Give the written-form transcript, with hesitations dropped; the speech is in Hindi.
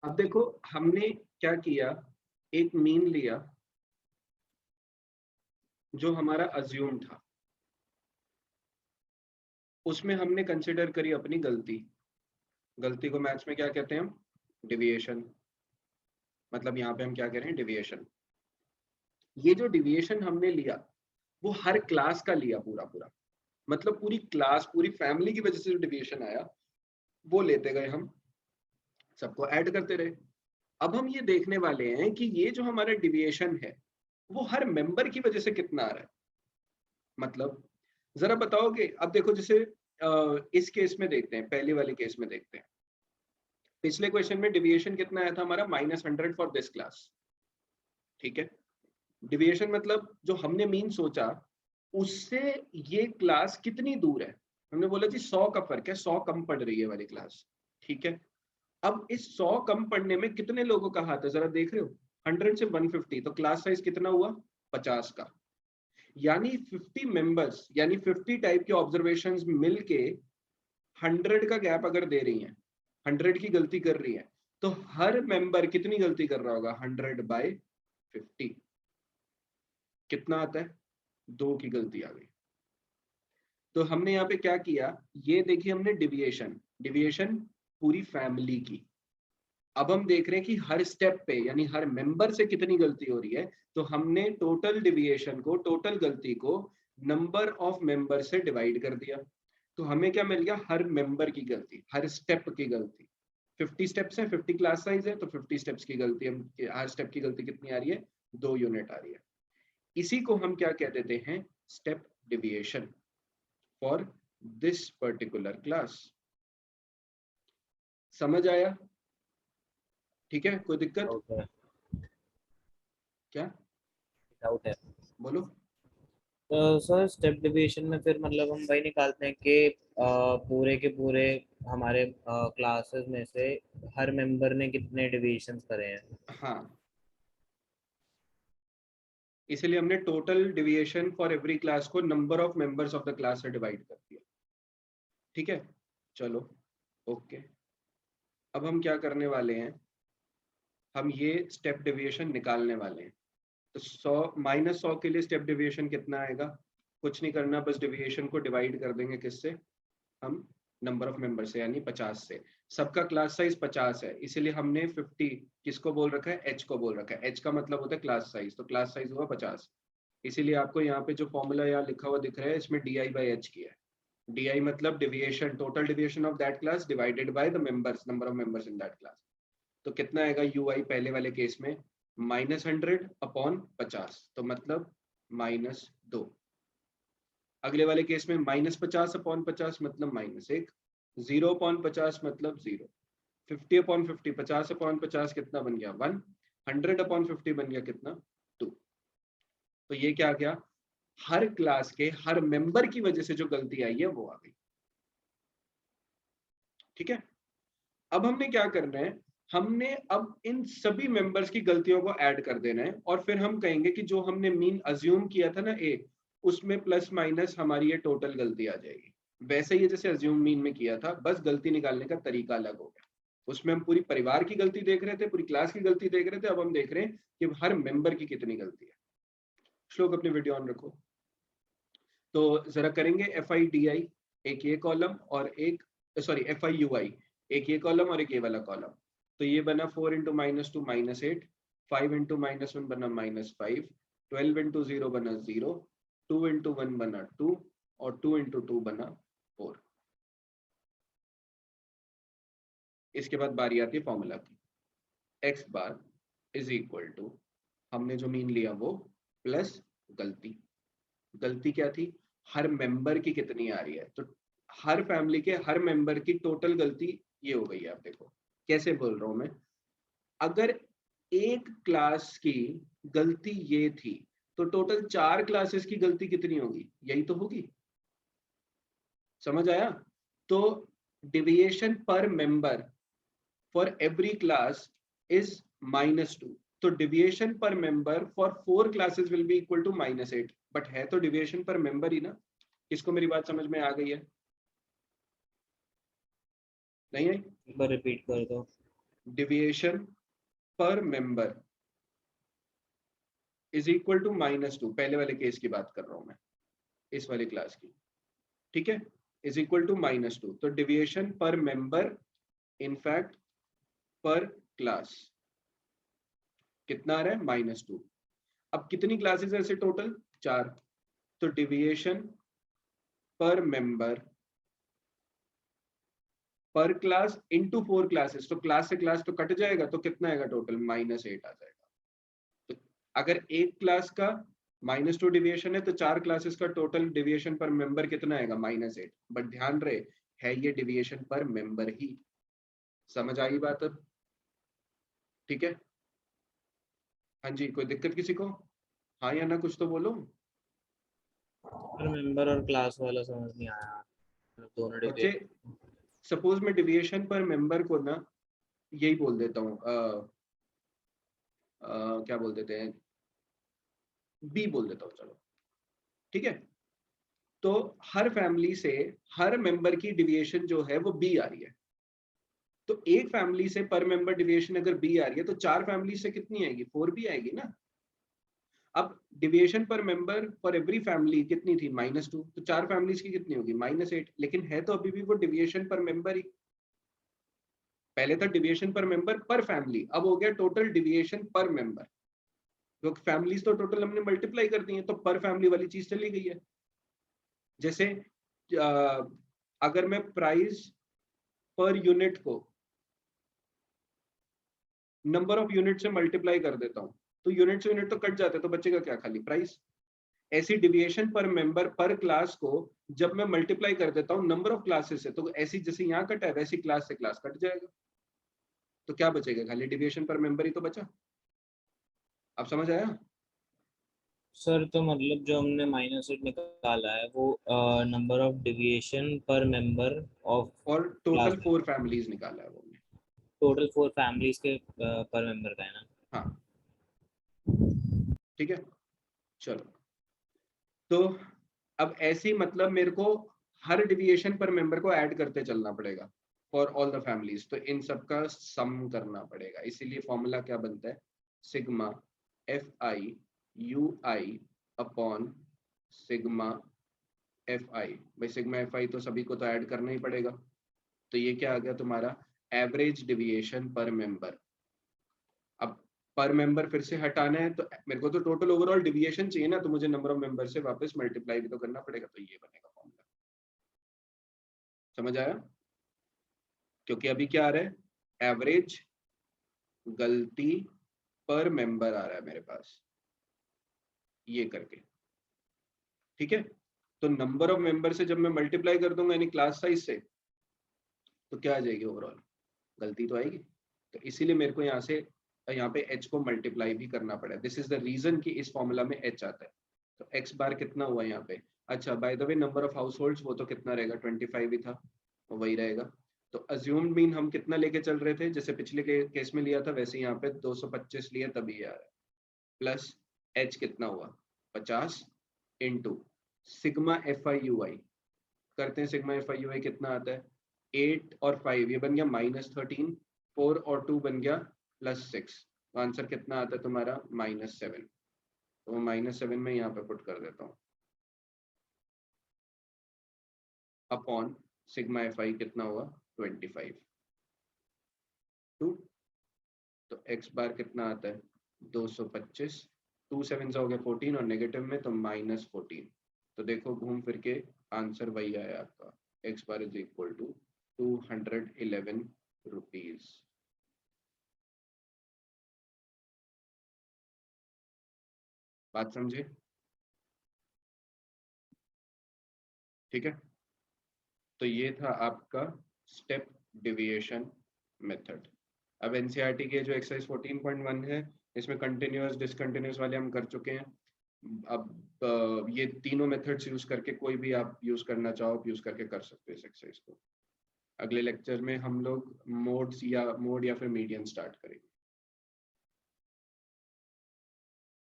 अब देखो हमने क्या किया, एक मीन लिया जो हमारा अज्यूम था, उसमें हमने कंसिडर करी अपनी गलती। गलती को मैथ्स में क्या कहते हैं हम? डिविएशन। मतलब यहाँ पे हम क्या कह रहे हैं? डिविएशन। ये जो डिविएशन हमने लिया वो हर क्लास का लिया, पूरा पूरा, मतलब पूरी क्लास पूरी फैमिली की वजह से जो डिविएशन आया वो लेते गए हम, सबको ऐड करते रहे। अब हम ये देखने वाले हैं कि ये जो हमारा डिविएशन है वो हर मेंबर की वजह से कितना आ रहा है। मतलब जरा बताओगे? अब देखो जैसे इस केस में देखते हैं, पहले वाले केस में देखते हैं। पिछले क्वेश्चन में डिविएशन कितना आया था हमारा? -100 फॉर दिस क्लास। ठीक है, डिविएशन मतलब जो हमने मीन सोचा उससे ये क्लास कितनी दूर है। हमने बोला जी 100 का फर्क है, 100 कम पढ़ रही है वाली क्लास। ठीक है, अब इस 100 कम पढ़ने में कितने लोगों का हाथ है जरा देख रहे हो? 100 से 150, तो क्लास साइज कितना हुआ? 50 का। यानी 50 मेंबर्स, यानी 50 टाइप के ऑब्जर्वेशंस मिलके 100 का गैप अगर दे रही हैं, 100 की गलती कर रही है, तो हर मेंबर कितनी गलती कर रहा होगा? 100/50 कितना आता है? 2 की गलती आ गई। तो हमने यहाँ पे क्या किया, ये देखिए हमने डिविएशन, डिविएशन पूरी फैमिली की। अब हम देख रहे हैं कि हर स्टेप पे यानी हर मेंबर से कितनी गलती हो रही है, तो हमने टोटल डिविएशन को, टोटल गलती को नंबर ऑफ मेंबर से डिवाइड कर दिया। तो हमें क्या मिल गया? हर मेंबर की गलती, हर स्टेप की गलती। 50 स्टेप्स है, 50 क्लास साइज है, तो 50 स्टेप्स की गलती, हम हर स्टेप की गलती कितनी आ रही है? 2 यूनिट आ रही है। इसी को हम क्या कह देते हैं? Step deviation for this particular class. समझ आया? ठीक है, कोई दिक्कत? डाउट है, क्या डाउट है। बोलो? तो सर स्टेप डिविएशन में फिर मतलब हम वही निकालते हैं कि पूरे के पूरे हमारे क्लासेस में से हर मेंबर ने कितने डिविएशंस करे हैं। हाँ, इसलिए हमने total deviation for every class को number of members of the class से डिवाइड कर दिया। ठीक है, चलो ओके। अब हम क्या करने वाले हैं, हम ये स्टेप डिविएशन निकालने वाले हैं। तो 100 -100 के लिए स्टेप डिविएशन कितना आएगा? कुछ नहीं करना, बस डिविएशन को डिवाइड कर देंगे किससे? हम नंबर ऑफ मेंबर से, यानी 50 से। सबका क्लास साइज 50 है, इसीलिए हमने 50 किसको बोल रखा है? एच को बोल रखा है। एच का मतलब होता है क्लास साइज, तो क्लास साइज हुआ 50। इसीलिए आपको यहाँ पे जो फॉर्मूला यहाँ लिखा हुआ दिख रहा है इसमें DI/H किया है। DI मतलब deviation, total deviation of that class divided by the members, number of members in that class. तो कितना आएगा UI पहले वाले केस में? -100/50, तो मतलब -2। अगले वाले केस में -50/50 मतलब -1। 0/50 मतलब 0। 50/50, 50/50 कितना बन गया? 1। 100/50 बन गया कितना? 2। तो ये क्या आ गया? हर क्लास के हर मेंबर की वजह से जो गलती आई है वो आ गई। ठीक है, अब हमने क्या करना है, हमने अब इन सभी मेंबर्स की गलतियों को ऐड कर देना है, और फिर हम कहेंगे कि जो हमने मीन अज्यूम किया था ना ए, उसमें प्लस माइनस हमारी ये टोटल गलती आ जाएगी। वैसे ही जैसे अज्यूम मीन में किया था, बस गलती निकालने का तरीका अलग हो गया। उसमें हम पूरी परिवार की गलती देख रहे थे, पूरी क्लास की गलती देख रहे थे, अब हम देख रहे हैं कि हर मेंबर की कितनी गलती है। श्लोक अपनी वीडियो ऑन रखो। तो जरा करेंगे FI/DI, एक ये कॉलम और एक, सॉरी FI/UI, एक ये कॉलम और एक ये वाला कॉलम। तो ये बना 4 × -2 -8, 5 × -1 बना -5, 12 × 0 बना 0, 2 × 1 बना 2, और 2 × 2 बना 4। इसके बाद बारी आती है फॉर्मूला की। x bar is equal to, हमने जो मीन लिया वो, प्लस गलती। गलती क्या थी? हर मेंबर की कितनी आ रही है, तो हर फैमिली के हर मेंबर की टोटल गलती ये हो गई है। आप देखो कैसे बोल रहा हूं मैं। अगर एक क्लास की गलती ये थी, तो टोटल 4 क्लासेस की गलती कितनी होगी? यही तो होगी। समझ आया? तो deviation per member for every class is -2। तो deviation per member for 4 classes will be equal to -8। But है तो डिविएशन पर मेंबर ही ना। इसको मेरी बात समझ में आ गई है? नहीं आई? एक बार रिपीट कर दो। Deviation per member is equal to -2, पहले वाले केस की बात कर रहा हूं मैं, इस वाली क्लास की, ठीक है, इज इक्वल टू -2। तो डिविएशन पर मेंबर इनफैक्ट पर क्लास कितना आ रहा है, -2। अब कितनी क्लासेस है ऐसे टोटल, 4, तो डिविएशन पर मेंबर पर क्लास इनटू 4 क्लासेस, तो क्लास से क्लास तो कट जाएगा, तो कितना आएगा टोटल, -8 आ जाएगा। तो अगर एक क्लास का -2 डिविएशन है तो 4 क्लासेस का टोटल डिविएशन पर मेंबर कितना आएगा, -8। बट ध्यान रहे है ये डिविएशन पर मेंबर ही। समझ आई बात अब, ठीक है। हाँ जी, कोई दिक्कत किसी को, हाँ या ना, कुछ तो बोलो। पर मेंबर और क्लास वाला समझ नहीं आया, मतलब दोनों बच्चे डिविएशन। सपोज मैं डिविएशन पर मेंबर को ना यही बोल देता हूँ, क्या बोल देते हैं, बी बोल देता हूँ, चलो ठीक है। तो हर फैमिली से हर मेंबर की डिविएशन जो है वो बी आ रही है। तो एक फैमिली से पर मेंबर डिविएशन अगर बी आ रही है तो 4 फैमिली से कितनी आएगी, 4 भी आएगी ना। अब deviation per member for every family कितनी थी, -2, तो 4 फैमिलीज की कितनी होगी, -8। लेकिन है तो अभी भी वो डिविएशन पर मेंबर ही। पहले था डिविएशन पर मेंबर पर फैमिली, अब हो गया टोटल डिविएशन पर मेंबर। तो फैमिलीज तो टोटल हमने मल्टीप्लाई कर दी है, तो पर फैमिली वाली चीज चली गई है। जैसे अगर मैं प्राइस पर यूनिट को नंबर ऑफ यूनिट से मल्टीप्लाई कर देता हूँ तो यूनिट से यूनिट तो कट जाते हैं, तो बचेगा क्या, खाली प्राइस। ऐसी डिविएशन पर मेंबर पर क्लास को जब मैं मल्टीप्लाई कर देता हूँ नंबर ऑफ क्लासेस से, तो ऐसी जैसे यहाँ कटा है वैसी क्लास से क्लास कट जाएगा, तो क्या बचेगा, खाली डिविएशन पर मेंबर ही तो बचा। अब समझ आया। सर तो मतलब जो हमने -8 निकाला है वो number of deviation per member of और क्लास टोटल में, 4 फैमिलीज निकाला है वो हमने। टोटल 4 फैमिलीज के पर मेंबर का है ना। हाँ ठीक है, चलो। तो अब ऐसी मतलब मेरे को हर डिविएशन पर मेंबर को ऐड करते चलना पड़ेगा फॉर ऑल द फैमिलीज, तो इन सब का सम करना पड़ेगा। इसीलिए फॉर्मूला क्या बनता है, sigma F I U I upon sigma F आई। भाई सिग्मा एफ आई तो सभी को तो ऐड करना ही पड़ेगा, तो ये क्या आ गया तुम्हारा, एवरेज डिविएशन पर मेंबर। अब पर मेंबर फिर से हटाना है तो मेरे को तो टोटल ओवरऑल डिविएशन चाहिए ना, तो मुझे नंबर ऑफ मेंबर से वापस मल्टीप्लाई भी तो करना पड़ेगा, तो ये बनेगा फॉर्मूला। समझ आया, क्योंकि अभी क्या आ रहा है, एवरेज गलती पर मेंबर आ रहा है मेरे पास, ये करके, ठीक है। तो नंबर ऑफ मेंबर से जब मैं मल्टीप्लाई कर दूंगा यानी क्लास साइज से, तो क्या आ जाएगी, ओवरऑल गलती तो आएगी। तो इसीलिए मेरे को यहाँ से यहाँ पे h को मल्टीप्लाई भी करना पड़ा। दिस इज द रीजन कि इस फॉर्मूला में h आता है। तो x बार कितना हुआ यहाँ पे, अच्छा by the way number of house holds वो तो कितना रहेगा, 25 ही था, तो वही रहेगा। तो अज्यूम्ड मीन हम कितना लेके चल रहे थे, जैसे पिछले केस में लिया था वैसे यहाँ पे 225 लिया, तभी ये आ रहा है। प्लस h कितना हुआ 50 into sigma F I U I, करते हैं sigma F I U I कितना आता है, 8 और 5 ये बन गया -13, 4 और 2 बन गया +6, तो आंसर कितना आता है तुम्हारा -7। तो -7 में यहाँ पे पुट कर देता हूँ अपॉन सिग्मा एफ आई कितना हुआ 25 टू, तो एक्स बार कितना आता है 225, 2 7 हो गया 14 और नेगेटिव में तो -14। तो देखो घूम फिर के आंसर वही आया आपका, X bar is equal to 211 rupees. बात समझे, ठीक है। तो ये था आपका स्टेप डिविएशन मेथड। अब एनसीईआरटी के जो एक्सरसाइज 14.1 है इसमें कंटिन्यूअस डिसकंटिन्यूअस वाले हम कर चुके हैं। अब ये तीनों मेथड्स यूज करके कोई भी आप यूज करना चाहो आप यूज करके कर सकते हो इस एक्सरसाइज को। अगले लेक्चर में हम लोग मोड या फिर मीडियन स्टार्ट करेंगे।